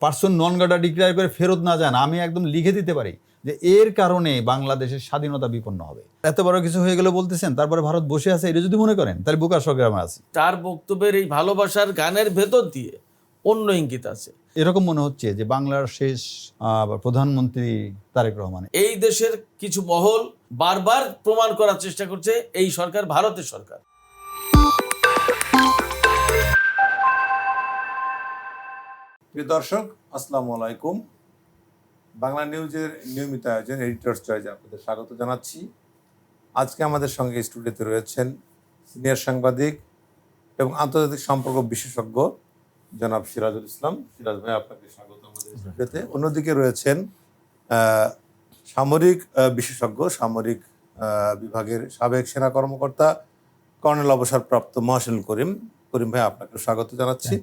Person নন গ্রাটা declare করে ফেরত না যান, আমি একদম লিখে দিতে পারি যে এর কারণে বাংলাদেশের স্বাধীনতা বিপন্ন হবে। এত বড় কিছু হয়ে গেলে বলতেছেন, তারপরে ভারত বসে আছে, এটা যদি মনে করেন তাহলে বোকার সরকার আছে। তার বক্তব্যের এই ভালোবাসার গানের ভেতর দিয়ে অন্য ইঙ্গিত আছে। এরকম মনে হচ্ছে যে বাংলার শেষ প্রধানমন্ত্রী তারেক রহমান। এই দেশের কিছু মহল বারবার প্রমাণ করার চেষ্টা করছে এই সরকার ভারতের সরকার। প্রিয় দর্শক, আসসালামু আলাইকুম। বাংলা নিউজের নিয়মিত আয়োজন এডিটরস চয়েসে আপনাদের স্বাগত জানাচ্ছি। আজকে আমাদের সঙ্গে স্টুডিওতে রয়েছেন সিনিয়র সাংবাদিক এবং আন্তর্জাতিক সম্পর্ক বিশেষজ্ঞ জনাব সিরাজুল ইসলাম। সিরাজ ভাই, আপনাকে স্বাগত আমাদের স্টুডিওতে। অন্যদিকে রয়েছেন সামরিক বিশেষজ্ঞ, সামরিক বিভাগের সাবেক সেনা কর্মকর্তা কর্নেল অবসরপ্রাপ্ত মহসিনুল করিম। করিম ভাই, আপনাকে স্বাগত জানাচ্ছি।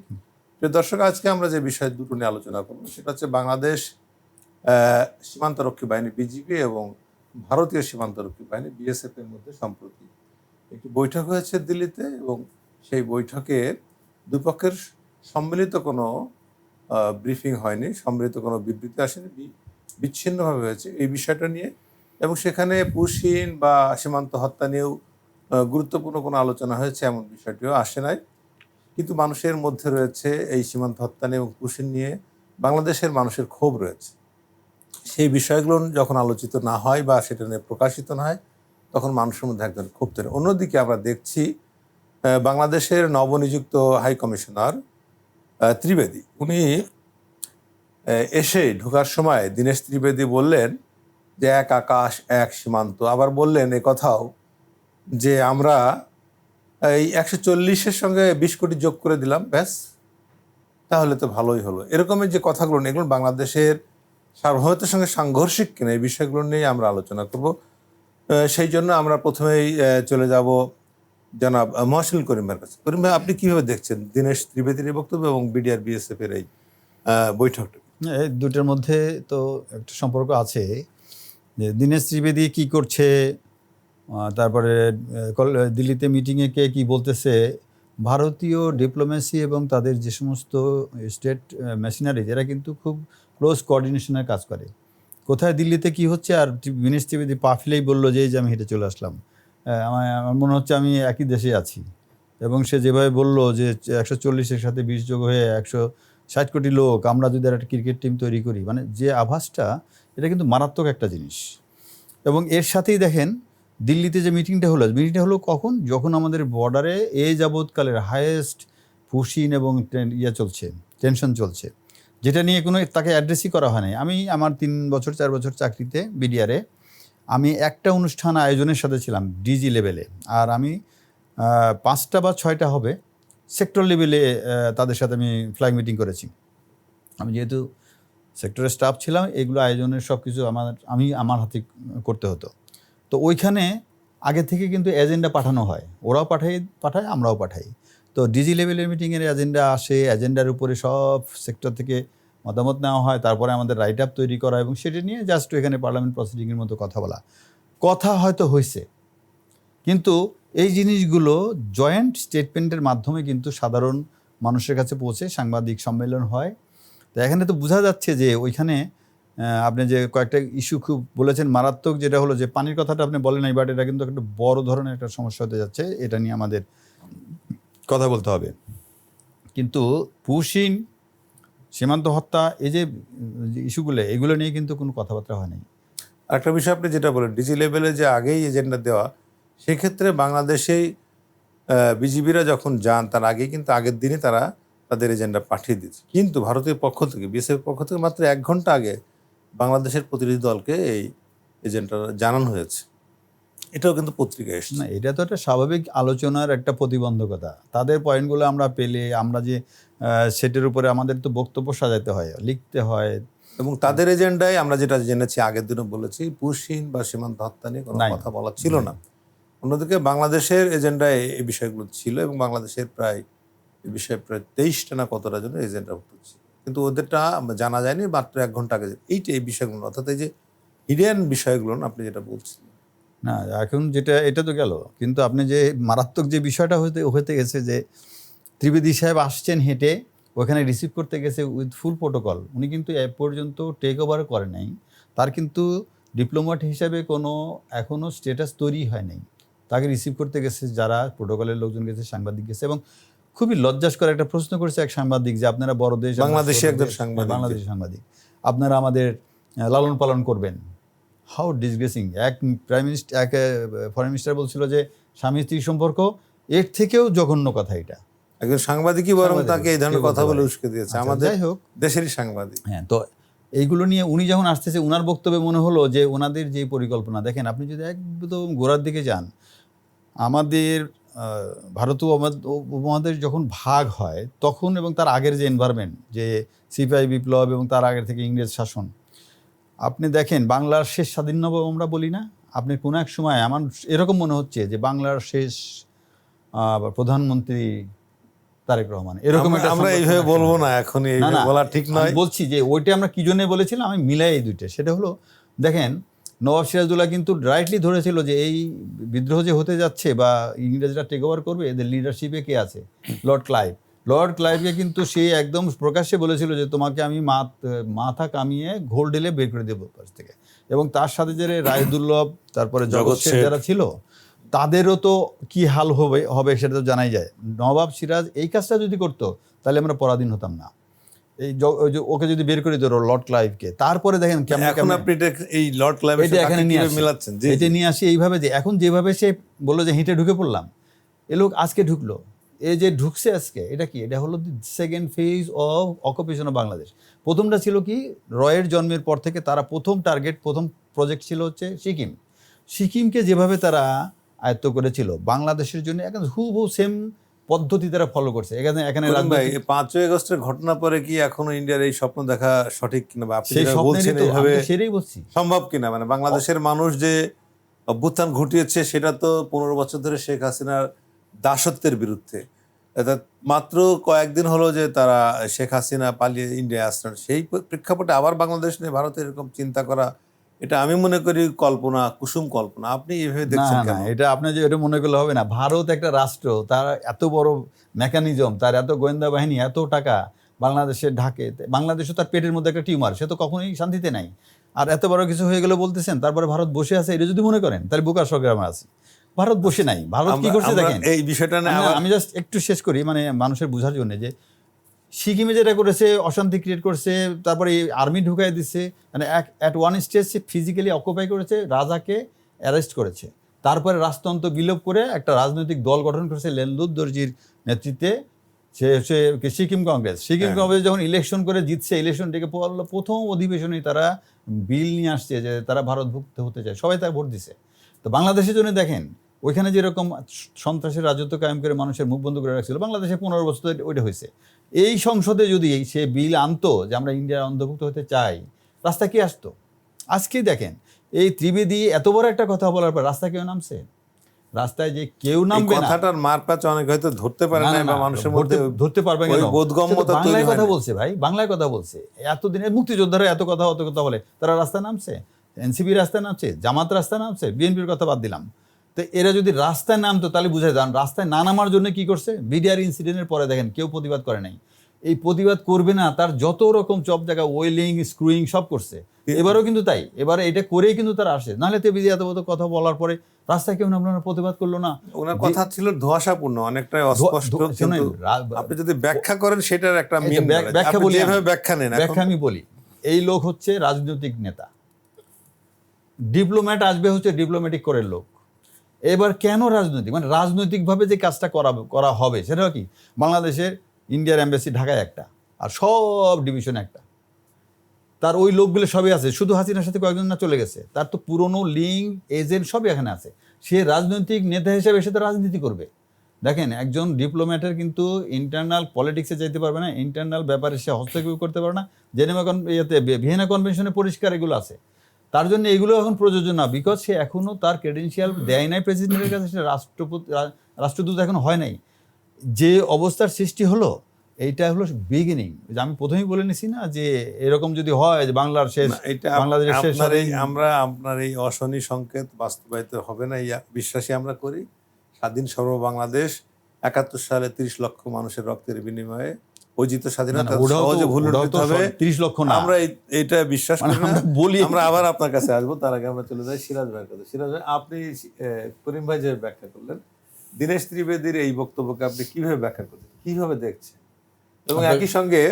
প্রিয় দর্শক, আজকে আমরা যে বিষয় দুটো নিয়ে আলোচনা করব সেটা হচ্ছে বাংলাদেশ সীমান্তরক্ষী বাহিনী বিজিবি এবং ভারতীয় সীমান্তরক্ষী বাহিনী বিএসএফ এর মধ্যে সম্প্রতি একটি বৈঠক হয়েছে দিল্লিতে, এবং সেই বৈঠকে দুপক্ষের সম্মিলিত কোনো ব্রিফিং হয়নি, সম্মিলিত কোনো বিবৃতি আসেনি, বিচ্ছিন্নভাবে হয়েছে এই বিষয়টা নিয়ে। এবং সেখানে পুশিন বা সীমান্ত হত্যা নিয়েও গুরুত্বপূর্ণ কোনো আলোচনা হয়েছে এমন বিষয়টিও আসে নাই। কিন্তু মানুষের মধ্যে রয়েছে এই সীমান্ত হত্যা নিয়ে এবং পুশিন নিয়ে বাংলাদেশের মানুষের ক্ষোভ রয়েছে। সেই বিষয়গুলো যখন আলোচিত না হয় বা সেটা নিয়ে প্রকাশিত না হয়, তখন মানুষের মধ্যে একজন ক্ষোভ তৈরি। অন্যদিকে আমরা দেখছি বাংলাদেশের নবনিযুক্ত হাই কমিশনার ত্রিবেদী, উনি এসে ঢোকার সময় দীনেশ ত্রিবেদী বললেন যে এক আকাশ এক সীমান্ত। আবার বললেন কথাও যে আমরা এই 140-এর সঙ্গে 20 কোটি যোগ করে দিলাম, ব্যাস তাহলে তো ভালোই হলো। এরকমের যে কথাগুলো, এগুলো বাংলাদেশের সার্বভৌমত্বের সঙ্গে সাংঘর্ষিক কিনা এই বিষয়গুলো নিয়ে আমরা আলোচনা করব। সেই জন্য আমরা প্রথমেই চলে যাব জনাব মহসিনুল করিমের কাছে। করিম ভাই, আপনি কীভাবে দেখছেন দীনেশ ত্রিবেদীর বক্তব্য এবং বিডিআর বিএসএফ এর এই বৈঠকটা? এই দুটোর মধ্যে তো একটা সম্পর্ক আছে, যে দীনেশ ত্রিবেদী কী করছে, তারপরে দিল্লিতে মিটিংয়ে কে কী বলতেছে, ভারতীয় ডিপ্লোমেসি এবং তাদের যে সমস্ত স্টেট মেশিনারি, এরা কিন্তু খুব ক্লোজ কোঅর্ডিনেশনের কাজ করে। কোথায় দিল্লিতে কি হচ্ছে, আর দীনেশ ত্রিবেদী পা ফেলেই বললো যে এই যে আমি হেঁটে চলে আসলাম, আমার মনে হচ্ছে আমি একই দেশে আছি। এবং সে যেভাবে বললো যে 140-এর সাথে 20 যোগ হয়ে 160 কোটি লোক, আমরা যদি একটা ক্রিকেট টিম তৈরি করি, মানে যে আভাসটা, এটা কিন্তু মারাত্মক একটা জিনিস। এবং এর সাথেই দেখেন দিল্লিতে যে মিটিংটা হলো কখন, যখন আমাদের বর্ডারে এই যাবৎকালের হায়েস্ট পুশিন এবং টেনশন চলছে, যেটা নিয়ে কোনো তাকে অ্যাড্রেসই করা হয় নাই। আমি আমার 3-4 বছর চাকরিতে বিডিআরে আমি একটা অনুষ্ঠান আয়োজনের সাথে ছিলাম ডিজি লেভেলে, আর আমি 5টা বা 6টা হবে সেক্টর লেভেলে তাদের সাথে আমি ফ্ল্যাগ মিটিং করেছি। আমি যেহেতু সেক্টরের স্টাফ ছিলাম, এগুলো আয়োজনের সব কিছু আমার হাতে করতে হতো। তো ওইখানে আগে থেকে কিন্তু এজেন্ডা পাঠানো হয়, ওরাও পাঠায় আমরাও পাঠাই। তো ডিজি লেভেলের মিটিংয়ের এজেন্ডা আসে, এজেন্ডার উপরে সব সেক্টর থেকে মতামত নেওয়া হয়, তারপরে আমাদের রাইট আপ তৈরি করা, এবং সেটা নিয়ে জাস্ট এখানে পার্লামেন্ট প্রসিডিংয়ের মতো কথা হয়তো হয়েছে। কিন্তু এই জিনিসগুলো জয়েন্ট স্টেটমেন্টের মাধ্যমে কিন্তু সাধারণ মানুষের কাছে পৌঁছে সাংবাদিক সম্মেলন হয়। তো এখানে তো বোঝা যাচ্ছে যে ওইখানে আপনি যে কয়েকটা ইস্যু খুব বলেছেন মারাত্মক, যেটা হলো যে পানির কথাটা আপনি বলেন নাই, বাট এটা কিন্তু একটা বড় ধরনের একটা সমস্যা হতে যাচ্ছে, এটা নিয়ে আমাদের কথা বলতে হবে। কিন্তু পুশিন, সীমান্ত হত্যা, এই যে ইস্যুগুলো, এগুলো নিয়ে কিন্তু কোনো কথাবার্তা হয় নাই। একটা বিষয় আপনি যেটা বলেন, ডিজি লেভেলে যে আগেই এজেন্ডা দেওয়া, সেক্ষেত্রে বাংলাদেশেই বিজিবিরা যখন যান তার আগেই কিন্তু আগের দিনই তারা তাদের এজেন্ডা পাঠিয়ে দিচ্ছে। কিন্তু ভারতের পক্ষ থেকে, বিএসএফের পক্ষ থেকে মাত্র 1 ঘন্টা আগে বাংলাদেশের প্রতিনিধি দলকে এই এজেন্ডা জানানো হয়েছে। এটাও কিন্তু পত্রিকায় এসেছে। না, এটা তো একটা স্বাভাবিক আলোচনার একটা প্রতিবন্ধকতা। তাদের পয়েন্টগুলো আমরা পেলে, আমরা যে সেটের উপরে আমাদের তো বক্তব্য সাজাতে হয়, লিখতে হয়, এবং তাদের এজেন্ডায় আমরা যেটা জেনেছি, আগের দিনও বলেছি, পুশিন বা সীমান্ত হত্যা নিয়ে কোনো কথা বলা ছিল না। অন্যদিকে বাংলাদেশের এজেন্ডায় এই বিষয়গুলো ছিল, এবং বাংলাদেশের প্রায় এই বিষয়ে প্রায় 23টা না কতটা জন্য এজেন্ডাভুক্ত ছিল, কিন্তু ওদেরটা জানা যায়নি মাত্র 1 ঘন্টা আগে। এই বিষয়গুলো, অর্থাৎ এই যে হিডেন বিষয়গুলো আপনি যেটা বলছিলেন। না, এখন এটা তো গেল, কিন্তু আপনি যে মারাত্মক যে বিষয়টা হতে গেছে, যে ত্রিবেদী সাহেব আসছেন হেঁটে, ওখানে রিসিভ করতে গেছে উইথ ফুল প্রোটোকল। উনি কিন্তু এ পর্যন্ত টেক ওভার করে নাই, তার কিন্তু ডিপ্লোম্যাট হিসাবে কোনো এখনও স্ট্যাটাস তৈরি হয় নাই। তাকে রিসিভ করতে গেছে যারা প্রোটোকলের লোকজন গেছে, সাংবাদিক গেছে, এবং খুবই লজ্জাস্কর একটা প্রশ্ন করেছে এক সাংবাদিক যে আপনারা বড় দেশ, বাংলাদেশি একজন সাংবাদিক, বাংলাদেশি সাংবাদিক, আপনারা আমাদের লালন পালন করবেন। হাউ ডিসগ্রেসিং! এক প্রাইম মিনিস্টার, এক ফরেন মিনিস্টার বলছিল যে স্বামী স্ত্রীর সম্পর্ক, এর থেকেও জঘন্য কথা এটা। একজন সাংবাদিকই বরং সাংবাদিক তাকে এই ধরনের কেউ কথা বলতে বলে পারে। উস্কে দিয়েছে, আচ্ছা, আমাদের যাই হোক, দেশেরই সাংবাদিক। হ্যাঁ, তো এইগুলো নিয়ে উনি যখন আসতেছে, ওনার বক্তব্যে মনে হলো যে ওনাদের যে পরিকল্পনা, দেখেন আপনি যদি একদম গোড়ার দিকে যান, আমাদের ভারতীয় উপমহাদেশ যখন ভাগ হয় তখন এবং তার আগের যে এনভায়রনমেন্ট, যে সিপাহী বিপ্লব এবং তার আগের থেকে ইংরেজ শাসন, আপনি দেখেন বাংলার শেষ স্বাধীন নব আমরা বলি না, আপনি কোনো এক সময় আমার এরকম মনে হচ্ছে যে বাংলার শেষ প্রধানমন্ত্রী তারেক রহমান, এরকম একটা আমরা এইভাবে বলবো না, এখনই না, না, বলা ঠিক নয়। আমি বলছি যে ওইটা আমরা কি জন্য বলেছিলাম, আমি মিলাই এই দুইটা। সেটা হলো, দেখেন নবাব সিরাজউদ্দৌলা কিন্তু রাইটলি ধরেছিল যে এই বিদ্রোহ যে হতে যাচ্ছে বা ইংরেজরা টেক ওভার করবে, এদের লিডারশিপে কে আছে? Lord Clive. লর্ড ক্লাইভকে কিন্তু সে একদম প্রকাশ্যে বলেছিল যে তোমাকে আমি মাথা কামিয়ে ঘোল ঢেলে বের করে দেবো পাশ থেকে। এবং তার সাথে যে রায়দুর্লভ, তারপরে জগৎ শেঠ যারা ছিল, তাদেরও তো কি হাল হবে সেটা তো জানাই যায়। নবাব সিরাজ এই কাজটা যদি করতো তাহলে আমরা পরাধীন হতাম না। ওকে যদি বের করে দিল লর্ড ক্লাইভকে, তারপরে দেখেন এখন আপনি এই লর্ড ক্লাইভের এটা এখানে নিয়ে মিলাচ্ছেন, এটা নিয়ে আসি এইভাবে যে এখন যেভাবে সে বললো যে হিটে ঢুকে পড়লাম, এ লোক আজকে ঢুকলো, এই যে ঢুকছে আজকে, এটা কি? এটা হলো second phase of occupation of Bangladesh. প্রথমটা ছিল কি, রয়ের জন্মের পর থেকে তারা প্রথম টার্গেট, প্রথম প্রজেক্ট ছিল হচ্ছে সিকিম। সিকিমকে যেভাবে তারা আয়ত্ত করেছিল, বাংলাদেশের জন্য এখন হুবহু সেম পদ্ধতি তারা ফলো করছে। এখানে 5ই আগস্টের ঘটনা পরে কি এখনো ইন্ডিয়ার এই স্বপ্ন দেখা সঠিক কিনা, বা আপনি সেই যেটা স্বপ্নেরই বলছেন তো এইভাবে সেটাই বলছি, সম্ভব কিনা? মানে বাংলাদেশের মানুষ যে অভ্যুত্থান ঘটিয়েছে সেটা তো 15 বছর ধরে শেখ হাসিনার দাসত্বের বিরুদ্ধে। অর্থাৎ মাত্র কয়েকদিন হলো যে তারা শেখ হাসিনা পালিয়ে ইন্ডিয়ায় আসলেন, সেই প্রেক্ষাপটে আবার বাংলাদেশ নিয়ে ভারতের এরকম চিন্তা করা, এটা আমি মনে করি কল্পনা, কুসুম কল্পনা। আপনি এইভাবে দেখছেন কেন? এটা আপনি যে এটা মনে করলে হবে না। ভারত একটা রাষ্ট্র, তার এত বড় মেকানিজম, তার এত গোয়েন্দা বাহিনী, এত টাকা বাংলাদেশের ঢাকে, বাংলাদেশও তার পেটের মধ্যে একটা টিউমার, সে তো কখনোই শান্তিতে নাই। আর এত বড় কিছু হয়ে গেলে বলতেছেন তারপরে ভারত বসে আছে, এটা যদি মনে করেন তাহলে বোকার সরকার আছে। ভারত বসে নাই। ভারত কি করছে দেখেন, এই বিষয়টা না, আমি জাস্ট একটু শেষ করি, মানে মানুষের বোঝার জন্য, যে সিকিমে যেটা করেছে, অশান্তি ক্রিয়েট করছে, তারপরে আর্মি ঢুকাই দিচ্ছে, মানে at one stage say physically occupy করেছে, রাজাকে অ্যারেস্ট করেছে, তারপরে রাজতন্ত্র বিলোপ করে একটা রাজনৈতিক দল গঠন করেছে লেনদুত দর্জির নেতৃত্বে। সে সিকিম কংগ্রেস যখন ইলেকশন করে জিতছে, ইলেকশন থেকে প্রথম অধিবেশনেই তারা বিল নিয়ে আসছে যে তারা ভারতভুক্ত হতে চায়, সবাই তারা ভোট দিছে। তো বাংলাদেশের জন্য দেখেন, ওইখানে যেরকম সন্ত্রাসের রাজত্ব কায়েম করে মানুষের মুখ বন্ধ করে রাখছিল, বাংলাদেশে 15 বছর ওইটা হয়েছে। এই সংসদে যদি সে বিল আনতো যে আমরা ইন্ডিয়ার অন্তর্ভুক্ত হতে চাই, রাস্তা কি আসতো? আজকেই দেখেন, এই ত্রিবেদী এত বড় একটা কথা বলার পর রাস্তা কেউ নামছে? রাস্তায় যে কেউ নামবে না, কথাটার মারপ্যাচ অনেক হয়তো ধরতে পারে না, বা মানুষের মধ্যে ধরতে পারবে না। বোধগম্যতা বাংলায় কথা বলছে ভাই, বাংলায় কথা বলছে। এতদিনের মুক্তিযোদ্ধারা এত কথা বলে, তারা রাস্তায় নামছে? এনসিপি রাস্তায় নামছে, জামাত রাস্তায় নামছে, বিএনপির কথা বাদ দিলাম। তো এরা যদি রাস্তায় নামতো তাহলে বুঝাই যান রাস্তায় না নামার জন্য কি করছে। বিডিআর ইনসিডেন্টের পরে দেখেন কেউ প্রতিবাদ করে নাই। এই প্রতিবাদ করবে না, তার যত রকম চপ জায়গা, ওয়েলিং, স্ক্রুইং সব করছে। এবারও কিন্তু তাই, এবারে এটা করেই কিন্তু তারা আসে। নাহলে তো বিজয় এত কথা বলার পরে রাস্তায় কেউ নামলো না, প্রতিবাদ করলো না। ওনার কথা ছিল ধোঁয়াশাপূর্ণ, অনেকটাই অস্পষ্ট। আপনি যদি ব্যাখ্যা করেন সেটার একটা ব্যাখ্যা বলি, ব্যাখ্যা নেন। ব্যাখ্যা আমি বলি, এই লোক হচ্ছে রাজনৈতিক নেতা, ডিপ্লোম্যাট আসবে হচ্ছে ডিপ্লোম্যাটিক করে লোক। এবার কেন রাজনৈতিক, মানে রাজনৈতিকভাবে যে কাজটা করা হবে সেটা কি, বাংলাদেশের ইন্ডিয়ার এম্বাসি ঢাকায় একটা, আর সব ডিভিশন একটা, তার ওই লোকগুলো সবই আছে। শুধু হাসিনার সাথে কয়েকজন না চলে গেছে, তার তো পুরনো লিঙ্ক, এজেন্ট সবই এখানে আছে। সে রাজনৈতিক নেতা হিসেবে এসে তো রাজনীতি করবে। দেখেন, একজন ডিপ্লোম্যাটের কিন্তু ইন্টারনাল পলিটিক্সে যেতে পারবে না, ইন্টারনাল ব্যাপারে সে হস্তক্ষেপ করতে পারবে না। জেনেভা ভিয়েনা কনভেনশনে পরিষ্কার এগুলো আছে। তার জন্য এগুলো এখন প্রযোজ্য না, বিকজ সে এখনও তার ক্রেডেন্সিয়াল দেয় নাই প্রেসিডেন্টের কাছে, সে রাষ্ট্রদূত এখন হয় নাই। যে অবস্থার সৃষ্টি হলো, এইটা হলো বিগিনিং। আমি প্রথমেই বলে নিছি না যে এরকম যদি হয় যে বাংলার শেষ, বাংলাদেশের শেষ, আমরা আপনার এই অশনি সংকেত বাস্তবায়িত হবে না এই বিশ্বাসী আমরা করি। স্বাধীন সর্ব বাংলাদেশ 71 সালে 30 লক্ষ মানুষের রক্তের বিনিময়ে অর্জিত স্বাধীনতা ওটাও তো- সহজে ভুলে ওটাও নিতে তো হবে 30 লক্ষ না। আমরা এটা বিশ্বাস করি না। আমরা বলি- আমরা আবার আপনার কাছে আসবো, তার আগে আমরা চলে যাই সিরাজ ভাইয়ের কাছে। সিরাজ ভাই, আপনি করিম ভাই যে ব্যাখ্যা করলেন, দীনেশ ত্রিবেদীর এই বক্তব্যকে আপনি কিভাবে ব্যাখ্যা করছেন, কিভাবে দেখছেন? এবং একই সঙ্গে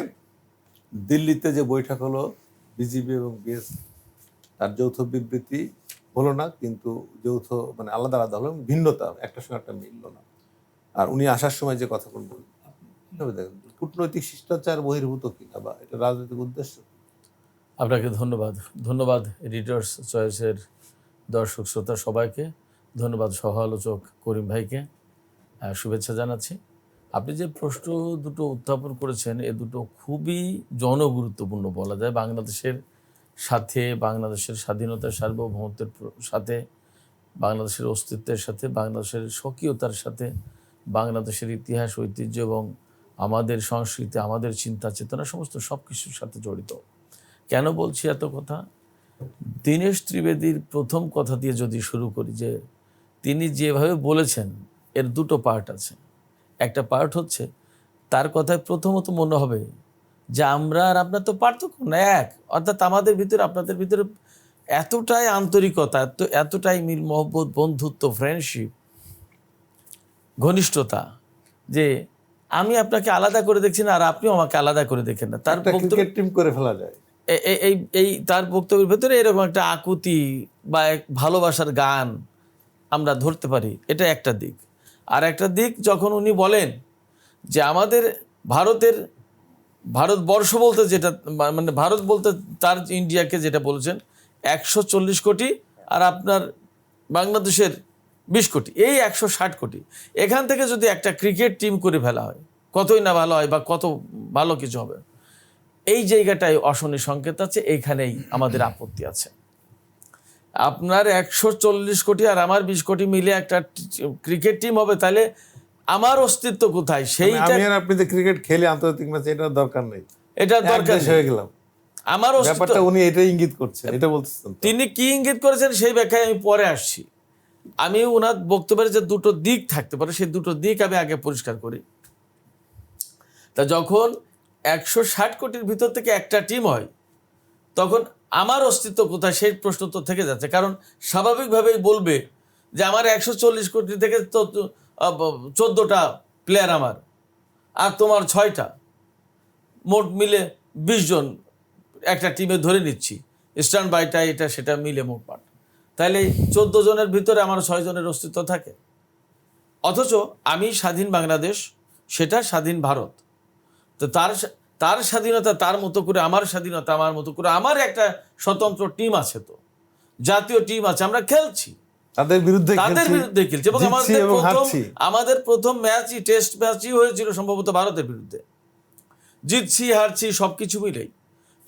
দিল্লিতে যে বৈঠক হলো বিজেপি এবং বিএস, তার যৌথ বিবৃতি হলো না, কিন্তু যৌথ মানে আলাদা আলাদা হলো, ভিন্নতা একটার সঙ্গে একটা মিললো না। আর উনি আসার সময় যে কথা বলবেন, কিভাবে দেখেন? কূটনৈতিক শিষ্টাচার বহির্ভূত কিনা, বা এটা রাজনৈতিক উদ্দেশ্য? আপনাকে ধন্যবাদ এডিটর্স চয়েসের দর্শক শ্রোতা সবাইকে, ধন্যবাদ সহ আলোচক করিম ভাইকে, শুভেচ্ছা জানাচ্ছি। আপনি যে প্রশ্ন দুটো উত্থাপন করেছেন, এ দুটো খুবই জনগুরুত্বপূর্ণ বলা যায়। বাংলাদেশের সাথে, বাংলাদেশের স্বাধীনতার সার্বভৌমত্বের সাথে, বাংলাদেশের অস্তিত্বের সাথে, বাংলাদেশের স্বকীয়তার সাথে, বাংলাদেশের ইতিহাস, ঐতিহ্য এবং আমাদের সংস্কৃতি, আমাদের চিন্তা চেতনা, সমস্ত সব কিছুর সাথে জড়িত। কেন বলছি এত কথা? দীনেশ ত্রিবেদীর প্রথম কথা দিয়ে যদি শুরু করি, যে তিনি যেভাবে বলেছেন, এর দুটো পার্ট আছে। একটা পার্ট হচ্ছে, তার কথায় প্রথমত মনে হবে যে আমরা আর আপনার তো পার্থক্য না, এক। অর্থাৎ আমাদের ভিতরে আপনাদের ভিতরে এতটাই আন্তরিকতা, এতটাই মিল মহব্বত, বন্ধুত্ব, ফ্রেন্ডশিপ, ঘনিষ্ঠতা, যে আমি আপনাকে আলাদা করে দেখছি না, আর আপনিও আমাকে আলাদা করে দেখেন না। তার বক্তব্য ক্রিকেট টিম করে ফেলা যায়। এই তার বক্তব্যের ভেতরে এরকম একটা আকুতি বা এক ভালোবাসার গান আমরা ধরতে পারি। এটা একটা দিক। আর একটা দিক, যখন উনি বলেন যে আমাদের ভারতবর্ষ বলতে যেটা, মানে ভারত বলতে তার ইন্ডিয়াকে যেটা বলেছেন 140 কোটি, আর আপনার বাংলাদেশের 20 কোটি, এই 160 কোটি। এখান থেকে যদি একটা ক্রিকেট টিম করে ফেলা হয়, কতই না ভালো হয়, বা কত ভালো কিছু হবে। এই জায়গাটায় অশনি সংকেত আছে, এইখানেই আমাদের আপত্তি আছে। আপনার 140 কোটি আর আমার 20 কোটি মিলে একটা ক্রিকেট টিম হবে, তাহলে আমার অস্তিত্ব কোথায়? সেইটা আমি আর আপনি যে ক্রিকেট খেলে আন্তর্জাতিক ম্যাচে, এটা দরকার নেই, এটা দরকার এক দেশ হয়ে গেলাম। আমার অস্তিত্ব। ব্যাপারটা উনি এটাই ইঙ্গিত করছেন, এটা বলতেছেন তো? তিনি কি ইঙ্গিত করেছেন সেই ব্যাখ্যায় আমি পরে আসছি। আমি ওনার বক্তব্যের যে দুটো দিক থাকতে পারে, সেই দুটো দিক আমি আগে পরিষ্কার করি। তা যখন 160 কোটির ভিতর থেকে একটা টিম হয়, তখন আমার অস্তিত্ব কোথায়, সেই প্রশ্ন তো থেকে যাচ্ছে। কারণ স্বাভাবিকভাবেই বলবে যে আমার 140 কোটি থেকে তো 14টা প্লেয়ার আমার, আর তোমার 6টা, মোট মিলে 20 জন একটা টিমে ধরে নিচ্ছি, স্ট্যান্ড বাইটা এটা সেটা মিলে মোটমাট। তাহলে 14 জনের ভিতরে আমার 6 জনের অস্তিত্ব থাকে। অথচ আমি স্বাধীন বাংলাদেশ, সেটা স্বাধীন ভারত। তো তার স্বাধীনতা তার মতো করে, আমার স্বাধীনতা আমার মতো করে, আমার একটা স্বতন্ত্র টিম আছে, তো জাতীয় টিম আছে, আমরা খেলছি, তাদের বিরুদ্ধে খেলছি। এবং আমাদের প্রথম ম্যাচই, টেস্ট ম্যাচই হয়েছিল সম্ভবত ভারতের বিরুদ্ধে। জিতছি হারছি সবকিছু মিলেই।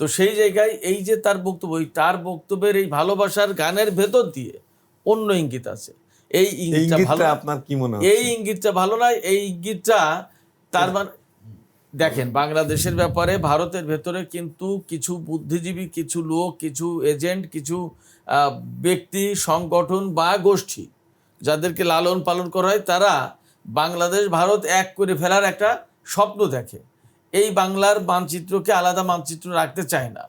তো সেই জায়গায় এই যে তার বক্তব্য, তার বক্তব্যের এই ভালোবাসার গানের ভেতর দিয়ে অন্য ইঙ্গিত আছে। এই ইঙ্গিতটা ভালো, আপনার কি মনে হয়? এই ইঙ্গিতটা ভালো নয়। এই ইঙ্গিতটা তার মানে, দেখেন, বাংলাদেশের ব্যাপারে ভারতের ভেতরে কিন্তু কিছু বুদ্ধিজীবী, কিছু লোক, কিছু এজেন্ট, কিছু ব্যক্তি, সংগঠন বা গোষ্ঠী যাদেরকে লালন পালন করা হয়, তারা বাংলাদেশ ভারত এক করে ফেলার একটা স্বপ্ন দেখে। এই বাংলার মানচিত্রকে আলাদা মানচিত্র রাখতে চায় না।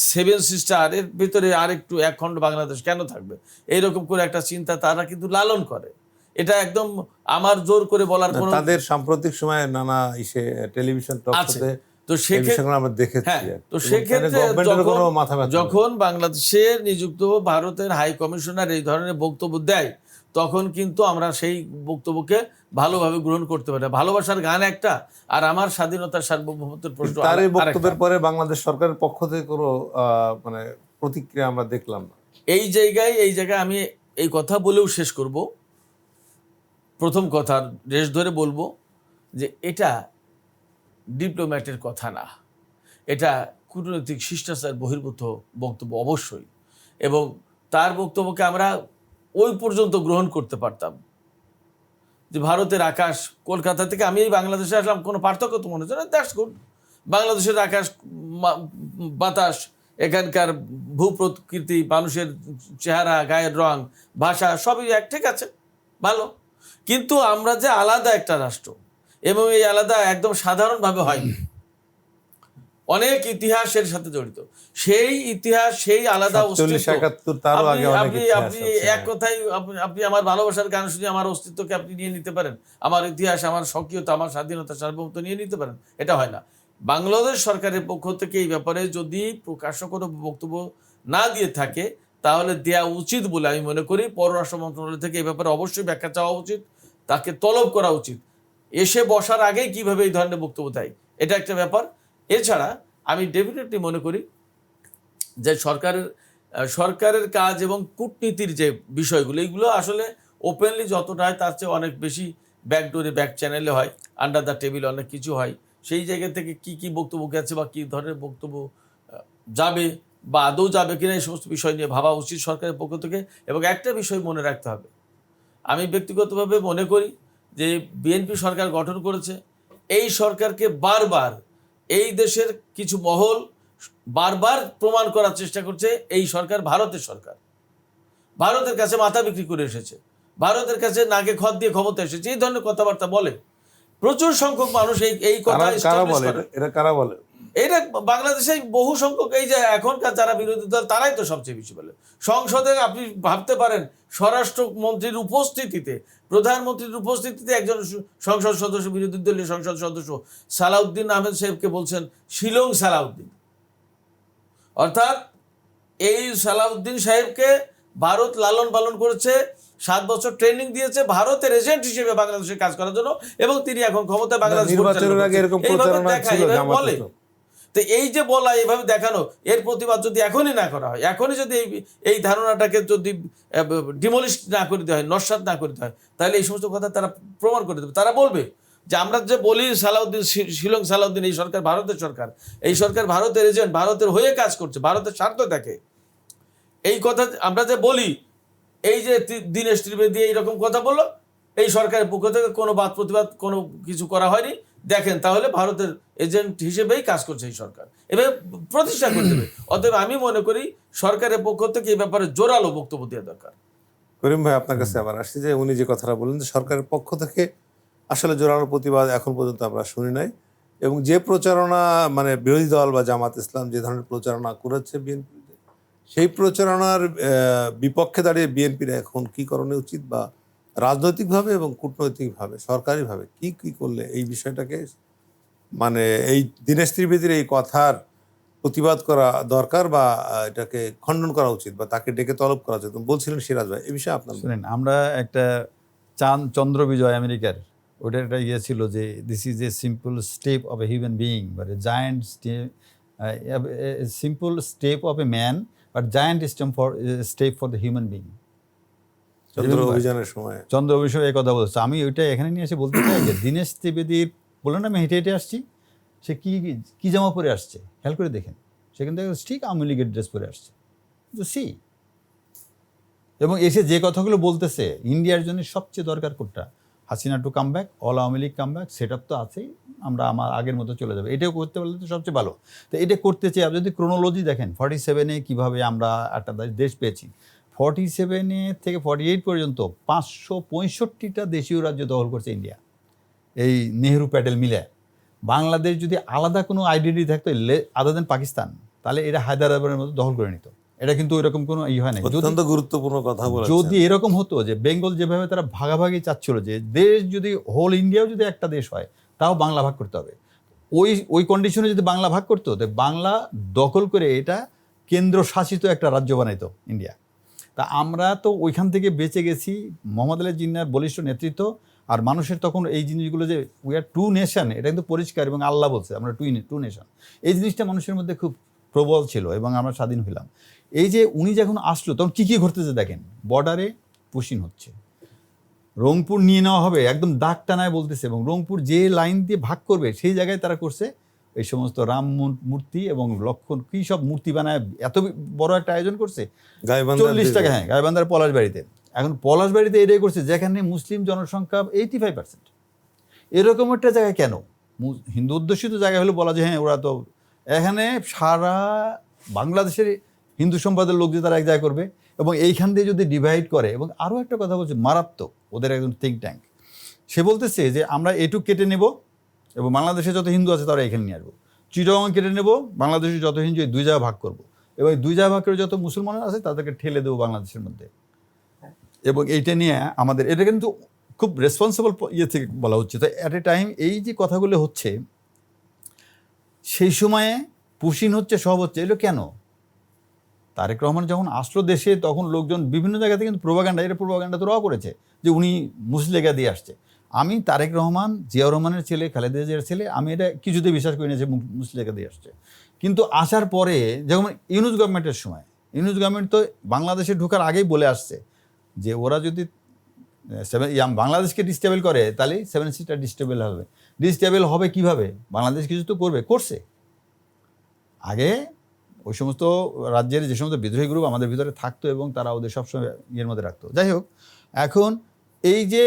7 সিস্টার এর ভিতরে আরেকটু একখণ্ড বাংলাদেশ কেন থাকবে, এইরকম করে একটা চিন্তা তারা কিন্তু লালন করে। এটা একদম আমার জোর করে বলার কোনো, তাদের সাম্প্রতিক সময়ে নানা টেলিভিশন টকশোতে, তো সেক্ষেত্রে আমরা দেখেছি। তো সেক্ষেত্রে যখন বাংলাদেশের নিযুক্ত ভারতের হাই কমিশনার এই ধরনের বক্তব্য দেয়, তখন কিন্তু আমরা সেই বক্তব্যকে ভালোভাবে গ্রহণ করতে পারি। ভালোবাসার গান একটা, আর আমার স্বাধীনতার সার্বভৌমত্বের প্রশ্ন। তার এই বক্তব্যের পরে বাংলাদেশ সরকারের পক্ষ থেকে কোনো মানে প্রতিক্রিয়া আমরা দেখলাম না। এই জায়গায় আমি এই কথা বলেও শেষ করব। প্রথম কথার রেশ ধরে বলবো যে এটা ডিপ্লোম্যাটের কথা না, এটা কূটনৈতিক শিষ্টাচার বহির্ভূত বক্তব্য অবশ্যই। এবং তার বক্তব্যকে আমরা ওই পর্যন্ত গ্রহণ করতে পারতাম যে ভারতের আকাশ, কলকাতা থেকে আমি এই বাংলাদেশে আসলাম, কোনো পার্থক্য তো মনে হচ্ছে না, দ্যাটস গুড। বাংলাদেশের আকাশ, বাতাস, এখানকার ভূপ্রকৃতি, মানুষের চেহারা, গায়ের রং, ভাষা সবই এক, ঠিক আছে, ভালো। কিন্তু আমরা যে আলাদা একটা রাষ্ট্র, এবং এই আলাদা একদম সাধারণভাবে হয়নি। অনেক ইতিহাসের সাথে জড়িত। সেই ইতিহাস, সেই আলাদা 47, অস্তিত্ব। 71 তারও আগে অনেক আপনি ইতিহাস আপনি আছে। এক কথায় আপনি আমার ভালোবাসার গান শুনে আমার অস্তিত্বকে আপনি নিয়ে নিতে পারেন, আমার ইতিহাস, আমার স্বকীয়তা, আমার স্বাধীনতা, সার্বভৌমত্ব নিয়ে নিতে পারেন? এটা হয় না। বাংলাদেশ সরকারের পক্ষ থেকে এই ব্যাপারে যদি প্রকাশ্য কোনো বক্তব্য না দিয়ে থাকে, তাহলে দেয়া উচিত বলে আমি মনে করি। পররাষ্ট্র মন্ত্রণালয় থেকে এই ব্যাপারে অবশ্যই ব্যাখ্যা চাওয়া উচিত, তাকে তলব করা উচিত। এসে বসার আগেই কিভাবে এই ধরনের বক্তব্য দেয়, এটা একটা ব্যাপার। এছাড়া আমি ডেফিনেটলি মনে করি যে সরকারের কাজ এবং কূটনীতির যে বিষয়গুলো, এইগুলো আসলে ওপেনলি যতটা হয় তার চেয়ে অনেক বেশি ব্যাকডোরে, ব্যাক চ্যানেলে হয়, আন্ডার দ্য টেবিল অনেক কিছু হয়। সেই জায়গা থেকে কি বক্তব্য গেছে বা কী ধরনের বক্তব্য যাবে বা আদৌ যাবে কিনা, এই সমস্ত বিষয় নিয়ে ভাবা উচিত সরকারের পক্ষ থেকে। এবং একটা বিষয় মনে রাখতে হবে, আমি ব্যক্তিগতভাবে মনে করি যে বিএনপি সরকার গঠন করেছে, এই সরকারকে বারবার এই দেশের কিছু মহল বারবার প্রমাণ করার চেষ্টা করছে এই সরকার ভারতের সরকার, ভারতের কাছে মাথা বিক্রি করে এসেছে, ভারতের কাছে নাকে খত দিয়ে ক্ষমতা এসেছে, এই ধরনের কথাবার্তা বলে প্রচুর সংখ্যক মানুষ। এই কথা কারা বলে? এটা বাংলাদেশে বহু সংখ্যক, এই যে এখনকার যারা বিরোধী দল তারাই তো সবচেয়ে বেশি বলে। সংসদে আপনি ভাবতে পারেন, স্বরাষ্ট্রমন্ত্রীর উপস্থিতিতে, প্রধানমন্ত্রীর উপস্থিতিতে একজন সংসদ সদস্য, বিরোধী দলীয় সংসদ সদস্য সালাউদ্দিন আহমেদ সাহেবকে বলছেন শিলং সালাউদ্দিন। অর্থাৎ এই সালাউদ্দিন সাহেবকে ভারত লালন পালন করেছে, 7 বছর ট্রেনিং দিয়েছে ভারতের এজেন্ট হিসেবে বাংলাদেশে কাজ করার জন্য, এবং তিনি এখন ক্ষমতায় বাংলাদেশ নির্বাচনের আগে এরকম প্রচারণা ছিল বলে। তো এই যে বলা, এইভাবে দেখানো, এর প্রতিবাদ যদি এখনই না করা হয়, এখনই যদি এই ধারণাটাকে যদি ডিমলিশ না করে দেওয়া হয়, নস্যাৎ না করে দেওয়া হয়, তাহলে এই সমস্ত কথা তারা প্রমাণ করে দেবে। তারা বলবে যে আমরা যে বলি সালাউদ্দিন, শিলং সালাউদ্দিন, এই সরকার ভারতের সরকার, এই সরকার ভারতের এজেন্ট, ভারতের হয়ে কাজ করছে, ভারতের স্বার্থ দেখে। এই কথা আমরা যে বলি, এই যে দীনেশ ত্রিবেদী এইরকম কথা বললো, এই সরকারের পক্ষ থেকে কোনো বাদ প্রতিবাদ কোনো কিছু করা হয়নি, দেখেন তাহলে ভারতের এজেন্ট হিসেবেই কাজ করছে এই সরকার, এভাবে প্রতিষ্ঠা করে দেবে। অতএব আমি মনে করি সরকারের পক্ষ থেকে এই ব্যাপারে জোরালো বক্তব্য দেওয়া দরকার। করিম ভাই, আপনার কাছে আবার আসছি যে উনি যে কথাটা বললেন যে সরকারের পক্ষ থেকে আসলে জোরালো প্রতিবাদ এখন পর্যন্ত আমরা শুনি নাই, এবং যে প্রচারণা মানে বিরোধী দল বা জামাত ইসলাম যে ধরনের প্রচারণা করেছে বিএনপি, সেই প্রচারণার বিপক্ষে দাঁড়িয়ে বিএনপির এখন কি করণীয় উচিত, বা রাজনৈতিকভাবে এবং কূটনৈতিকভাবে সরকারিভাবে কি করলে এই বিষয়টাকে, মানে এই দীনেশ ত্রিবেদীর এই কথার প্রতিবাদ করা দরকার, বা এটাকে খণ্ডন করা উচিত, বা তাকে ডেকে তলব করা উচিত বলছিলেন সিরাজ ভাই, এই বিষয়ে আপনার? শুনেন, আমরা একটা চন্দ্র বিজয় আমেরিকার ওটা একটা ছিল যে this is a simple step of a human being, but a giant simple step of a man, but giant step for the human being. চন্দ্র অভিযানের সময় এই কথা বলছে। আমি ওইটা এখানে নিয়ে এসে বলতে চাই যে দীনেশ ত্রিবেদীর বললেন আমি হেঁটে হেঁটে আসছি, সে কি জামা পরে আসছে খেয়াল করে দেখেন, সেখান থেকে ঠিক আওয়ামী লীগের ড্রেস পরে আসছে, সি। এবং এসে যে কথাগুলো বলতেছে, ইন্ডিয়ার জন্য সবচেয়ে দরকার কোনটা, Hasina to come back, all Awami League come back, set up তো আছেই, আমরা আমার আগের মতো চলে যাবে, এটাও করতে পারলে তো সবচেয়ে ভালো। তো এটা করতে চাই। আপনি যদি ক্রোনোলজি দেখেন, 47-এ কীভাবে আমরা একটা দেশ পেয়েছি, 47 থেকে 48 পর্যন্ত 565টা দেশীয় রাজ্য দখল করছে ইন্ডিয়া, এই নেহরু প্যাটেল মিলে। বাংলাদেশ যদি আলাদা কোনো আইডেন্টিটি থাকতো আদার দেন পাকিস্তান, তাহলে এটা হায়দ্রাবাদের মতো দখল করে নিত। এটা কিন্তু এরকম কোনো হয় না। অত্যন্ত গুরুত্বপূর্ণ কথা বলেছেন। যদি এরকম হতো যে বেঙ্গল যেভাবে তারা ভাগাভাগি চাচ্ছিল, যে দেশ যদি হোল ইন্ডিয়াও যদি একটা দেশ হয়, তাও বাংলা ভাগ করতে হবে, ওই কন্ডিশনে যদি বাংলা ভাগ করতো, বাংলা দখল করে এটা কেন্দ্রশাসিত একটা রাজ্য বানাইতো ইন্ডিয়া। তা আমরা তো ওইখান থেকে বেঁচে গেছি, মোহাম্মদ আলী জিন্নার বলিষ্ঠ নেতৃত্ব, আর মানুষের তখন এই জিনিসগুলো যে উই আর টু নেশন, এটা কিন্তু পরিষ্কার, এবং আল্লাহ বলছে আমরা টু নেশন, এই জিনিসটা মানুষের মধ্যে খুব প্রবল ছিল, এবং আমরা স্বাধীন হইলাম। এই যে উনি যখন আসলো তখন কী ঘটতেছে দেখেন, বর্ডারে পুশিং হচ্ছে, রংপুর নিয়ে নেওয়া হবে, একদম দাগ টানায় বলতেছে, এবং রংপুর যে লাইন দিয়ে ভাগ করবে সেই জায়গায় তারা করছে এই সমস্ত রাম মূর্তি এবং লক্ষণ কী সব মূর্তি বানায়, এত বড় একটা আয়োজন করছে 40 টাকা। হ্যাঁ, গাইবান্ধার পলাশবাড়িতে। এখন পলাশবাড়িতে এটাই করছে যেখানে মুসলিম জনসংখ্যা 85%। এরকম একটা জায়গায় কেন, হিন্দু অধ্যুষিত জায়গা হলে বলা যায় হ্যাঁ ওরা তো, এখানে সারা বাংলাদেশের হিন্দু সম্প্রদায়ের লোক যে তারা এক জায়গায় করবে, এবং এইখান দিয়ে যদি ডিভাইড করে। এবং আরও একটা কথা বলছে মারাত্মক, ওদের একজন থিঙ্ক ট্যাঙ্ক, সে বলতেছে যে আমরা এটুক কেটে নেব এবং বাংলাদেশে যত হিন্দু আছে তারা এখানে নিয়ে আসবো। চিটাগাং কেটে নেব, বাংলাদেশের যত হিন্দু এই 2 জায়গায় ভাগ করব, এবং 2 জায়গায় ভাগ করে যত মুসলমান আছে তাদেরকে ঠেলে দেবো বাংলাদেশের মধ্যে। এবং এইটা নিয়ে আমাদের এটা কিন্তু খুব রেসপন্সিবল থেকে বলা হচ্ছে। তো অ্যাট এ টাইম এই যে কথাগুলো হচ্ছে, সেই সময়ে পুশিন হচ্ছে, সব হচ্ছে, এগুলো কেন? তারেক রহমান যখন আসলো দেশে তখন লোকজন বিভিন্ন জায়গা থেকে কিন্তু প্রোপাগান্ডা তো রাও করেছে যে উনি মুসলিগা দিয়ে আসছে। আমি তারেক রহমান, জিয়াউর রহমানের ছেলে, খালেদা জিয়ার ছেলে, আমি এটা কিছুতে বিশ্বাস করি না যে মুসলিগা দিয়ে আসছে। কিন্তু আসার পরে যেমন ইউনূস গভর্নমেন্টের সময়, ইউনূস গভর্নমেন্ট তো বাংলাদেশে ঢোকার আগেই বলে আসছে যে ওরা যদি বাংলাদেশকে ডিস্টেবল করে তাহলে 7 সিস্টার ডিস্টেবল হবে। ডিস্টেবল হবে কিভাবে? বাংলাদেশ কিছু তো করছে। আগে ওই সমস্ত রাজ্যের যে সমস্ত বিদ্রোহী গ্রুপ আমাদের ভিতরে থাকতো এবং তারা ওদের সবসময় ইয়ের মধ্যে রাখতো। যাই হোক, এখন এই যে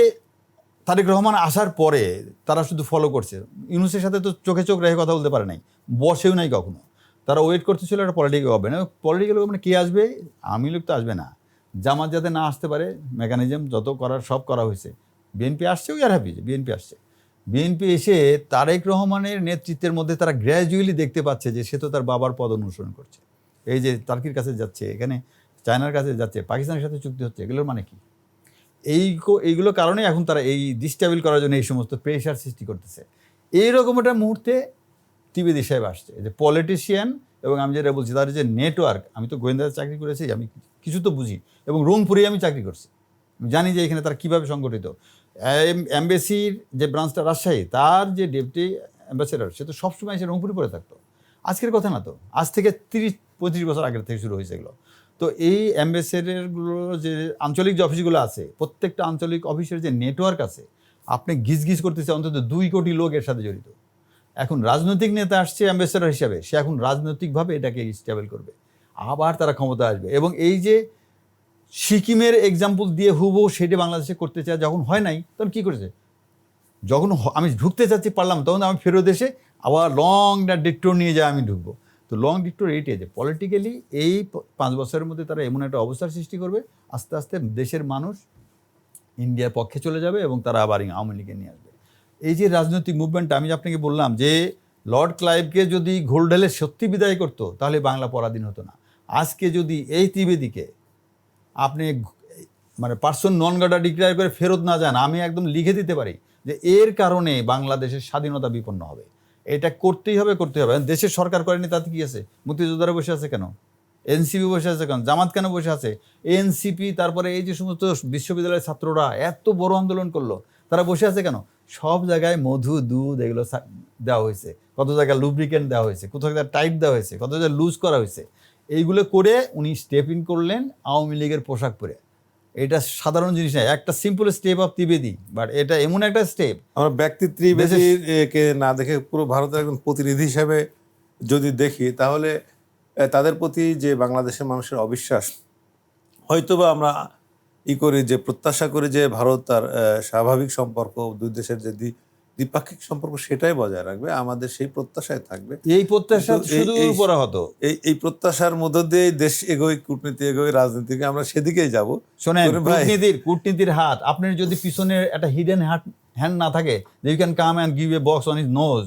তারেক রহমান আসার পরে তারা শুধু ফলো করছে, ইউনূসের সাথে তো চোখে চোখ রেখে কথা বলতে পারে নাই, বসেও নাই কখনো। তারা ওয়েট করতেছিল একটা পলিটিক্যাল গভর্নমেন্ট। পলিটিক্যাল গভর্নমেন্ট কে আসবে? আওয়ামী লীগ তো আসবে না, জামাত যাতে না আসতে পারে মেকানিজম যত করার সব করা হয়েছে। বিএনপি আসছে, উই আর হ্যাপি যে বিএনপি আসছে। বিএনপি এসে তারেক রহমানের নেতৃত্বের মধ্যে তারা গ্র্যাজুয়ালি দেখতে পাচ্ছে যে সে তো তার বাবার পদ অনুসরণ করছে। এই যে টার্কির কাছে যাচ্ছে, এখানে চায়নার কাছে যাচ্ছে, পাকিস্তানের সাথে চুক্তি হচ্ছে, এগুলোর মানে কি? এইগুলো কারণে এখন তারা এই ডিস্টেবল করার জন্য এই সমস্ত প্রেশার সৃষ্টি করতেছে। এইরকম একটা মুহূর্তে ত্রিবেদী সাহেব আসছে, যে পলিটিশিয়ান, এবং আমি যেটা বলছি তার যে নেটওয়ার্ক, আমি তো গোয়েন্দাদের চাকরি করেছি, আমি কিছু তো বুঝি, এবং রংপুরে আমি চাকরি করছি, আমি জানি যে এখানে তারা কীভাবে সংগঠিত। এমবেসির যে ব্রাঞ্চটা রাজশাহী, তার যে ডেপুটি অ্যাম্বাসেডর সে তো সবসময় এসে রংপুরে পড়ে থাকতো। আজকের কথা না তো, আজ থেকে 30-35 বছর আগের থেকে শুরু হয়েছে এগুলো। তো এই অ্যাম্বাসেডারগুলো যে আঞ্চলিক যে অফিসগুলো আছে, প্রত্যেকটা আঞ্চলিক অফিসের যে নেটওয়ার্ক আছে, আপনি গিজ করতেছে অন্তত 2 কোটি লোক এর সাথে জড়িত। এখন রাজনৈতিক নেতা আসছে অ্যাম্বাসেডর হিসাবে, সে এখন রাজনৈতিকভাবে এটাকে স্টেবল করবে, আবার তারা ক্ষমতা আসবে। এবং এই যে সিকিমের এক্সাম্পল দিয়ে হুবহু সেটা বাংলাদেশে করতে চায়, যখন হয় নাই তখন কী করেছে? যখন আমি ঢুকতে চাচ্ছি পারলাম, তখন আমি ফেরত এসে আবার লং ডিটোর নিয়ে যায়, আমি ঢুকবো। তো লং ডিটোর এইটাই যে পলিটিক্যালি এই 5 বছরের মধ্যে তারা এমন একটা অবস্থার সৃষ্টি করবে, আস্তে আস্তে দেশের মানুষ ইন্ডিয়ার পক্ষে চলে যাবে এবং তারা আবার আওয়ামী লীগে নিয়ে আসবে। এই যে রাজনৈতিক মুভমেন্টটা আমি আপনাকে বললাম যে লর্ড ক্লাইভকে যদি ঘোলঢেলে সত্যি বিদায় করতো তাহলে বাংলা পরাধীন হতো না। আজকে যদি এই ত্রিবেদীকে আপনি মানে পার্সন নন গ্রেটা ডিক্লেয়ার করে ফেরত না যান, আমি একদম লিখে দিতে পারি যে এর কারণে বাংলাদেশের স্বাধীনতা বিপন্ন হবে। এটা করতেই হবে। দেশের সরকার করেনি তাতে কি আছে? মুক্তিযোদ্ধারা বসে আছে কেন? এনসিপি বসে আছে কেন? জামাত কেন বসে আছে? এনসিপি, তারপরে এই যে সমস্ত বিশ্ববিদ্যালয়ের ছাত্ররা এত বড় আন্দোলন করলো, তারা বসে আছে কেন? সব জায়গায় মধু, দুধ এগুলো দেওয়া হয়েছে, কত জায়গায় লুব্রিকেন্ট দেওয়া হয়েছে, কোথাও জায়গায় টাইট দেওয়া হয়েছে, কত জায়গায় লুজ করা হয়েছে। এইগুলো করে উনি স্টেপ ইন করলেন আওয়ামী লীগের পোশাক পরে। এটা সাধারণ জিনিস নয়, একটা simple step of Trivedi, but এটা এমন একটা স্টেপ। আমরা ব্যক্তি ত্রিবেদীকে না দেখে পুরো ভারতের একজন প্রতিনিধি হিসেবে যদি দেখি, তাহলে তাদের প্রতি যে বাংলাদেশের মানুষের অবিশ্বাস, হয়তোবা আমরা যে প্রত্যাশা করি যে ভারত তার স্বাভাবিক সম্পর্ক, দুই দেশের যে দ্বিপাক্ষিক সম্পর্ক সেটাই বজায় রাখবে, আমাদের সেই প্রত্যাশায় থাকবে। এই প্রত্যাশা শুধু করা হতো, এই প্রত্যাশার মধ্য দিয়ে দেশ এগোয়, কূটনীতি এগোয়, রাজনীতিকে আমরা সেদিকেই যাব। শোনেন, কূটনীতির হাত, আপনার যদি পিছনে একটা হিডেন হ্যান্ড না থাকে, যে you can come and give a box on his nose,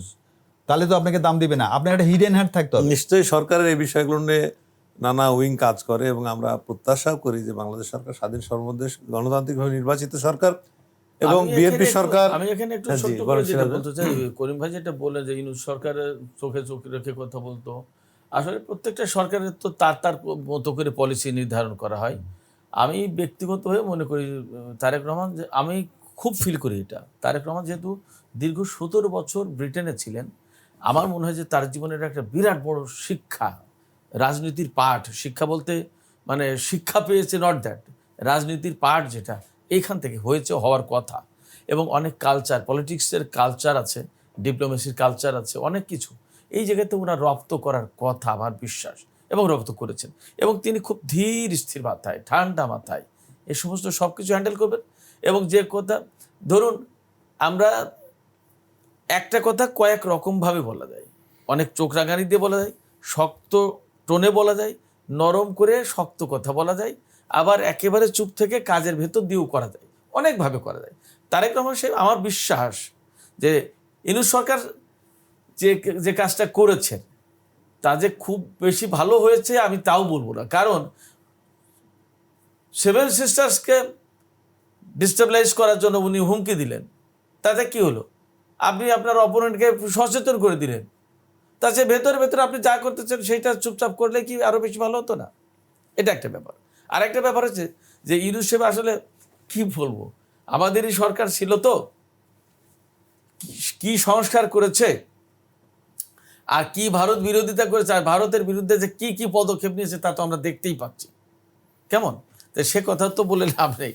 তাহলে তো আপনাকে দাম দিবে না। আপনার একটা হিডেন হ্যান্ড থাকতে হবে। নিশ্চয়ই সরকারের এই বিষয়গুলো নিয়ে নানা উইং কাজ করে এবং আমরা প্রত্যাশাও করি যে বাংলাদেশ সরকার স্বাধীন সর্বদেশ গণতান্ত্রিকভাবে নির্বাচিত সরকার এবং বিএনপি সরকার। আমি এখানে একটু ছোট্ট করে যেটা বলতে চাই, করিম ভাই যেটা বলে যে ইউনূস সরকারের চোখে চোখ রেখে কথা বলতো, আসলে প্রত্যেকটা সরকারের তো তার মতো করে পলিসি নির্ধারণ করা হয়। আমি ব্যক্তিগতভাবে মনে করি তারেক রহমান, যে আমি খুব ফিল করি এটা, তারেক রহমান যেহেতু দীর্ঘ 17 বছর ব্রিটেনে ছিলেন, আমার মনে হয় যে তার জীবনের একটা বিরাট বড় শিক্ষা, রাজনীতির পাঠ, শিক্ষা বলতে মানে শিক্ষা পেয়েছে, নট দ্যাট, রাজনীতির পাঠ যেটা এইখান থেকে হয়েছে, হওয়ার কথা। এবং অনেক কালচার, পলিটিক্সের কালচার আছে, ডিপ্লোমেসির কালচার আছে, অনেক কিছু এই জায়গাতে ওরা রপ্ত করার কথা আমার বিশ্বাস, এবং রপ্ত করেছেন। এবং তিনি খুব ধীর স্থির মাথায়, ঠান্ডা মাথায় এই সমস্ত সব কিছু হ্যান্ডেল করবেন। এবং যে কথা, ধরুন আমরা একটা কথা কয়েক রকমভাবে বলা যায়, অনেক চোখ রাঙানি দিয়ে বলা যায়, শক্ত টোনে বলা যায়, নরম করে শক্ত কথা বলা যায়, আবার একেবারে চুপ থেকে কাজের ভেতর দিয়েও করা যায়, অনেকভাবে করা যায়। তারেক রহমান সাহেব, আমার বিশ্বাস যে ইউনূস সরকার যে যে কাজটা করেছেন তা যে খুব বেশি ভালো হয়েছে আমি তাও বলবো না, কারণ সেভেন সিস্টার্সকে ডিস্টেবলাইজ করার জন্য উনি হুমকি দিলেন, তাতে কি হলো? আপনি আপনার অপোনেন্টকে সচেতন করে দিলেন, তাতে ভেতরে ভেতরে আপনি যা করতেছেন সেইটা চুপচাপ করলে কি আরো বেশি ভালো হতো না? এটা একটা ব্যাপার। আর একটা ব্যাপার হচ্ছে যে ইউনূস সাহেব আসলে কি বলবো, আমাদেরই সরকার ছিল তো, কি সংস্কার করেছে আর কি ভারত বিরোধিতা করেছে, আর ভারতের বিরুদ্ধে যে কি কি পদক্ষেপ নিয়েছে তা তো আমরা দেখতেই পাচ্ছি। কেমন? তো সে কথা তো বলে লাভ নেই,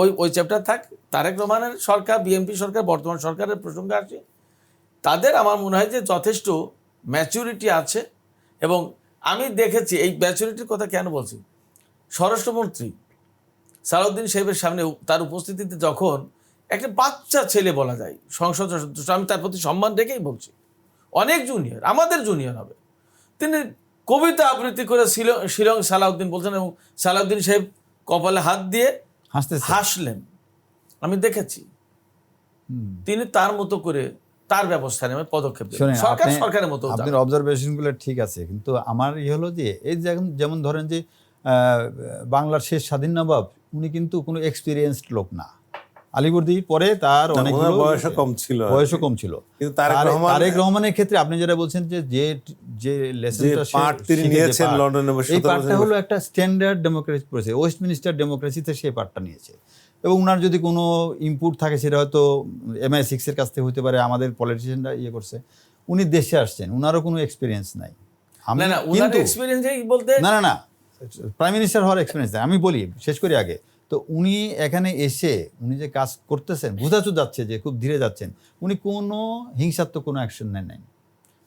ওই ওই চ্যাপ্টার থাক। তারেক রহমানের সরকার, বিএনপি সরকার, বর্তমান সরকারের প্রসঙ্গে আসে, তাদের আমার মনে হয় যে যথেষ্ট ম্যাচুরিটি আছে। এবং আমি দেখেছি এই ম্যাচুরিটির কথা কেন বলছি, স্বরাষ্ট্রমন্ত্রী সালাউদ্দিন সাহেবের সামনে তার উপস্থিতিতে যখন একটা বাচ্চা ছেলে বলা যায় সংসদ সদস্য, আমি তার প্রতি সম্মান রেখেই বলছি, অনেক জুনিয়র, আমাদের জুনিয়র হবে, তিনি কবিতা আবৃত্তি করে শিলং সালাউদ্দিন বলছেন, এবং সালাউদ্দিন সাহেব কপালে হাত দিয়ে হাসলেন। আমি দেখেছি তিনি তার মতো করে তার ব্যবস্থা নেবে, পদক্ষেপ নেবেন। সরকার সরকারের মতো। আপনার অবজারভেশনগুলো ঠিক আছে, কিন্তু আমার হলো যে এই যেমন ধরেন যে বাংলার শেষ স্বাধীন নবাব, উনি কিন্তু কোনো এক্সপিরিয়েন্সড লোক না। আলিবর্দী পরে তার অনেকগুলো বয়সও কম ছিল, কিন্তু তারেক রহমানের ক্ষেত্রে আপনি যেটা বলছেন যে যে লেসনটা তিনি নিয়েছেন লন্ডনে বসে, এই পার্টটা হলো একটা স্ট্যান্ডার্ড ডেমোক্রেসি প্রসেস, ওয়েস্টমিনিস্টার ডেমোক্রেসিতে সেই পার্টটা নিয়েছে। এবং উনার যদি কোনো ইনপুট থাকে সেটা হয়তো MI6 এর কাছ থেকে হতে পারে, আমাদের পলিটিশিয়ানরা ইয়ে করছে। উনি দেশে আসছেন, উনারও কোনো এক্সপিরিয়েন্স নাই। না প্রাইম মিনিস্টার হওয়ার এক্সপিরিয়েন্স নাই। আমি বলি শেষ করি আগে, তো উনি এখানে এসে উনি যে কাজ করতেছেন বোঝা যাচ্ছে যে খুব ধীরে যাচ্ছেন। উনি কোনো হিংসাত্মক কোনো অ্যাকশন নেন নাই।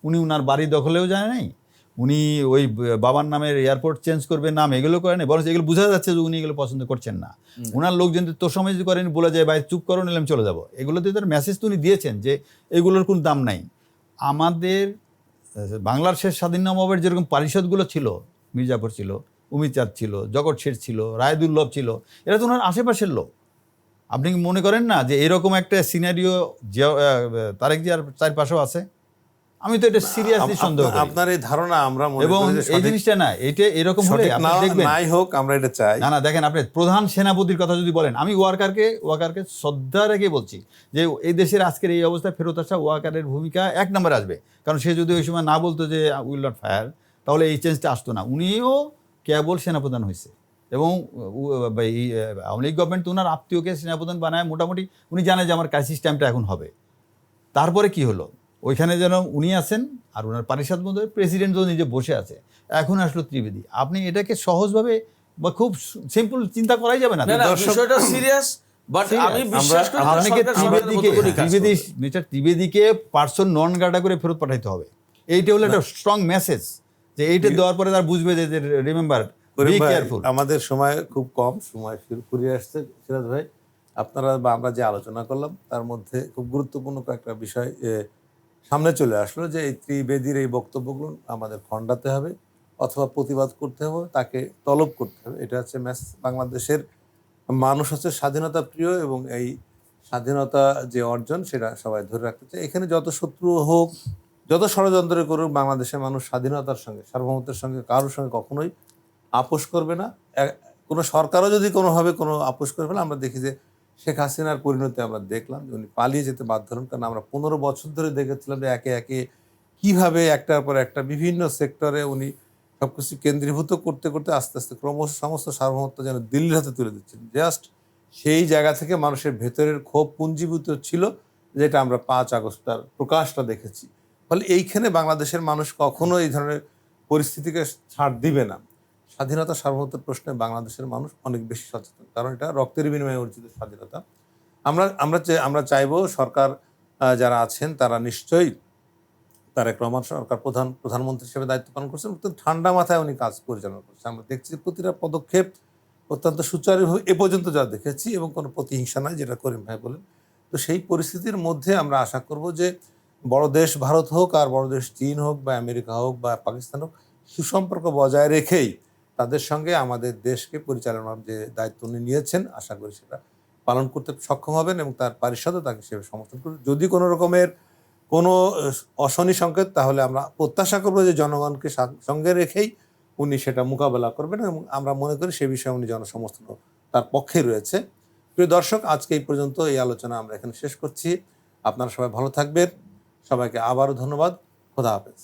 উনি উনার বাড়ি দখলেও যায় নাই, উনি ওই বাবার নামের এয়ারপোর্ট চেঞ্জ করবে নাম এগুলো করেন, বরং এগুলো বোঝা যাচ্ছে যে উনি এগুলো পছন্দ করছেন না। উনার লোকজন তোর সময় যদি করেন বলে যায় ভাই চুপ করো, নিলাম চলে যাবো, এগুলোতে তার মেসেজ তো উনি দিয়েছেন যে এগুলোর কোনো দাম নাই। আমাদের বাংলার শেষ স্বাধীন নবাবের যেরকম পারিষদগুলো ছিল, মির্জাফর ছিল, উমিচাঁদ ছিল, জগৎ শেঠ ছিল, রায়দুল্লভ ছিল, এরা তো ওনার আশেপাশের লোক। আপনি কি মনে করেন না যে এরকম একটা সিনারিও তারেক জিয়ার চারপাশেও আছে? আমি তো এটা সিরিয়াসলি সন্দেহ করি। আপনার এই ধারণা আমরা মনে এবং করি যে এই জিনিসটা না, এটা এরকম হলে আপনি দেখবেন নাই হোক, আমরা এটা চাই না। দেখেন আপনি প্রধান সেনাপতির কথা যদি বলেন, আমি ওয়াকারকে শ্রদ্ধা রেখে বলছি যে এই দেশের আজকের এই অবস্থায় ফেরত আসা ওয়াকারের ভূমিকা 1 নম্বরে আসবে। কারণ সে যদি ওই সময় না বলতো যে উইল নট ফায়ার, তাহলে এই চেঞ্জটা আসতো না। উনিও কেবল সেনাপ্রধান হয়েছে, এবং আওয়ামী লীগ গভর্নমেন্ট তো ওনার আত্মীয়কে সেনাপ্রধান বানায়, মোটামুটি উনি জানে যে আমার ক্রাইসিস টাইমটা এখন হবে। তারপরে কি হলো, ওইখানে যেন উনি আছেন আর ওনার পারিষদ মধ্যে প্রেসিডেন্ট তো নিজে বসে আছে। এখন আসলো ত্রিবেদী। আপনি এটাকে সহজভাবে বা খুব সিম্পল চিন্তা করাই যাবে না। বিষয়টা সিরিয়াস, বাট আমি বিশ্বাস করি মিস্টার ত্রিবেদীকে পার্সন নন গ্রাটা করে ফেরত পাঠাইতে হবে। এইটা হলো একটা স্ট্রং মেসেজ, যে এইটা দেওয়ার পরে তার বুঝবে যে রিমেম্বার বি কেয়ারফুল। আমাদের সময় খুব কম, সময় ফুরিয়ে আসছে সিরাজ ভাই। আপনারা বা আমরা যে আলোচনা করলাম তার মধ্যে খুব গুরুত্বপূর্ণ কয়েকটা বিষয় সামনে চলে আসলো, যে এই ত্রিবেদীর এই বক্তব্যগুলো আমাদের খণ্ডাতে হবে অথবা প্রতিবাদ করতে হবে, তাকে তলব করতে হবে। এটা হচ্ছে মেসেজ। বাংলাদেশের মানুষ হচ্ছে স্বাধীনতা প্রিয়, এবং এই স্বাধীনতা যে অর্জন সেটা সবাই ধরে রাখতে চায়। এখানে যত শত্রু হোক, যত ষড়যন্ত্র করুক, বাংলাদেশের মানুষ স্বাধীনতার সঙ্গে, সার্বভৌমত্বের সঙ্গে কারোর সঙ্গে কখনোই আপোষ করবে না। কোনো সরকারও যদি কোনোভাবে কোনো আপোষ করে ফেলে, আমরা দেখি যে শেখ হাসিনার পরিণতি আমরা দেখলাম যে উনি পালিয়ে যেতে বাধ্য হলেন। কারণ আমরা 15 বছর ধরে দেখেছিলাম যে একে একে কীভাবে একটার পর একটা বিভিন্ন সেক্টরে উনি সব কিছু কেন্দ্রীভূত করতে করতে আস্তে আস্তে ক্রমশ সমস্ত সার্বভৌমত্ব যেন দিল্লির হাতে তুলে দিচ্ছিলেন। জাস্ট সেই জায়গা থেকে মানুষের ভেতরের ক্ষোভ পুঞ্জীভূত ছিল, যেটা আমরা 5 আগস্ট তার প্রকাশটা দেখেছি। ফলে এইখানে বাংলাদেশের মানুষ কখনো এই ধরনের পরিস্থিতিকে ছাড় দিবে না। স্বাধীনতা সার্বভৌমত্বের প্রশ্নে বাংলাদেশের মানুষ অনেক বেশি সচেতন, কারণ এটা রক্তের বিনিময়ে অর্জিত স্বাধীনতা। আমরা চাইবো সরকার যারা আছেন তারা নিশ্চয়ই, তারেক রহমান সরকার প্রধানমন্ত্রী হিসেবে দায়িত্ব পালন করছেন, অত্যন্ত ঠান্ডা মাথায় উনি কাজ পরিচালনা করছেন। আমরা দেখছি প্রতিটা পদক্ষেপ অত্যন্ত সুচারুভাবে এ পর্যন্ত যা দেখেছি, এবং কোনো প্রতিহিংসা নাই, যেটা করিম ভাই বলেন। তো সেই পরিস্থিতির মধ্যে আমরা আশা করব যে বড় দেশ ভারত হোক আর বড় দেশ চীন হোক বা আমেরিকা হোক বা পাকিস্তান হোক, সুসম্পর্ক বজায় রেখেই তাদের সঙ্গে আমাদের দেশকে পরিচালনার যে দায়িত্ব উনি নিয়েছেন, আশা করি সেটা পালন করতে সক্ষম হবেন, এবং তার পারিষদও তাকে সেভাবে সমর্থন করবে। যদি কোনো রকমের কোনো অশনি সংকেত, তাহলে আমরা প্রত্যাশা করবো যে জনগণকে সঙ্গে রেখেই উনি সেটা মোকাবেলা করবেন, এবং আমরা মনে করি সে বিষয়ে উনি জনসমর্থন তার পক্ষে রয়েছে। প্রিয় দর্শক, আজকে এই পর্যন্ত এই আলোচনা আমরা এখানে শেষ করছি। আপনারা সবাই ভালো থাকবেন। সবাইকে আবারও ধন্যবাদ। খোদা হাফেজ।